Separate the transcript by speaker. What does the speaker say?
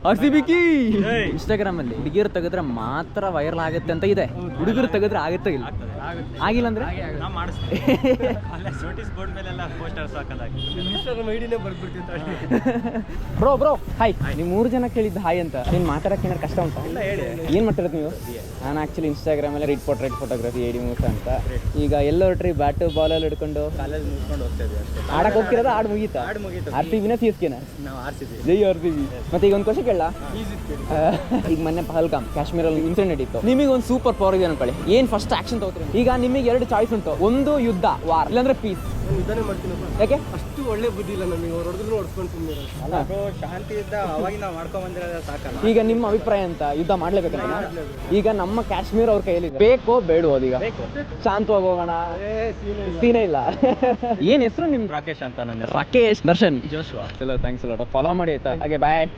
Speaker 1: RCB key Instagram ಅಲ್ಲಿ ಹುಡುಗಿಯರು ತೆಗೆದ್ರೆ ಮಾತ್ರ ವೈರಲ್ ಆಗುತ್ತೆ ಅಂತ ಇದೆ. ಹುಡುಗರು ತೆಗೆದ್ರೆ ಆಗುತ್ತೆ ಇಲ್ಲ, ಆಗಿಲ್ಲ ಅಂದ್ರೆ ಬ್ರೋ ಬ್ರೋ ಹಾಯ್. ನೀವು 3 ಜನ ಕೇಳಿದ್ದು ಹಾಯ್ ಅಂತ. ನೀನು ಮಾತಾಡಕ್ಕೆ ಏನಾರು ಕಷ್ಟ ಉಂಟಾ? ಏನ್ ಮಾಡ್ತಿರೋದು ನೀವು? ನಾನು ಆಕ್ಚುಲಿ ಇನ್ಸ್ಟಾಗ್ರಾಮ್ ಅಲ್ಲಿ read portrait photography AD Musa ಅಂತ. ಈಗ ಎಲ್ಲ ಹೊರಟ್ರಿ ಬ್ಯಾಟ್ ಬಾಲ್ ಎಲ್ಲ ಹಿಡ್ಕೊಂಡು
Speaker 2: ಕಾಲೇಜ್ ಮುಗಿಸ್ಕೊಂಡು ಹೋಗ್ತಾ ಇದ್ವಿ ಅಷ್ಟೇ.
Speaker 1: ಆಡಕ್ ಹೋಗ್ತಿರೋದು? ಆಡ್ ಮುಗೀತಾ? RCB ನ CSK ನ?
Speaker 2: ನಾವು RCB.
Speaker 1: ಜೈ RCB. ಮತ್ತೆ ಈಗ ಒಂದು ಕ್ವಶನ್ ಕೇಳ. ಈಗ ಮೊನ್ನೆ ಪಹಲ್ಗಾಮ್ ಕಾಶ್ಮೀರಲ್ಲಿ ಇನ್ಸಿಡೆಂಟ್ ನಡೀತು. ನಿಮಗೆ ಒಂದು ಸೂಪರ್ ಪವರ್ ಇದೆ ಅನ್ಕೊಳ್ಳಿ, ಏನ್ ಫಸ್ಟ್ ಆಕ್ಷನ್ ತಗೋತೀರಿ? ಈಗ ನಿಮಗೆ 2 ಚಾಯ್ಸ್ ಉಂಟು, ಒಂದು ಯುದ್ಧ ವಾರ್, ಇಲ್ಲಾಂದ್ರೆ ಪೀಸ್.
Speaker 2: ಯುದ್ಧನೇ ಮಾಡ್ತೀನಿ.
Speaker 1: ಯಾಕೆ?
Speaker 2: ಅಷ್ಟು ಒಳ್ಳೆ ಬುದ್ಧಿ ಇಲ್ಲ ನಮಗೆ, ಅವ್ರು ಹೊಡೆದ್ರು ಹೊಡ್ಸ್ಕೊಂಡು ಸುಮ್ಮನೆ ಅಲ್ಲ ಬ್ರೋ. ಶಾಂತಿ ಇದ್ದ ಅವಾಗ ನಾವು ಮಾಡ್ಕೊಂಡ್ ಬಂದಿರೋದು ಸಾಕಲ್ಲ.
Speaker 1: ಈಗ ನಿಮ್ಮ ಅಭಿಪ್ರಾಯ ಅಂತ, ಯುದ್ಧ ಮಾಡ್ಲೇಬೇಕಲ್ಲ? ಈಗ ನಮ್ಮ ಕಾಶ್ಮೀರ ಅವ್ರ ಕೈಯಲ್ಲಿ ಬೇಕೋ ಬೇಡವೋ? ಅದೀಗ ಶಾಂತವಾಗಿ ಹೋಗೋಣ, ಸೀನೇ ಇಲ್ಲ. ಏನ್ ಹೆಸರು ನಿಮ್?
Speaker 2: ರಾಕೇಶ್ ಅಂತ. ನನ್ನ
Speaker 1: ರಾಕೇಶ್ ದರ್ಶನ್
Speaker 2: ಜೋಶ್ವಾ.
Speaker 1: ಥ್ಯಾಂಕ್ಸ್ ಅಲ್ಲ, ಫಾಲೋ ಮಾಡಿ ಆಯ್ತಾ? ಹಾಗೆ ಬಾಯ್.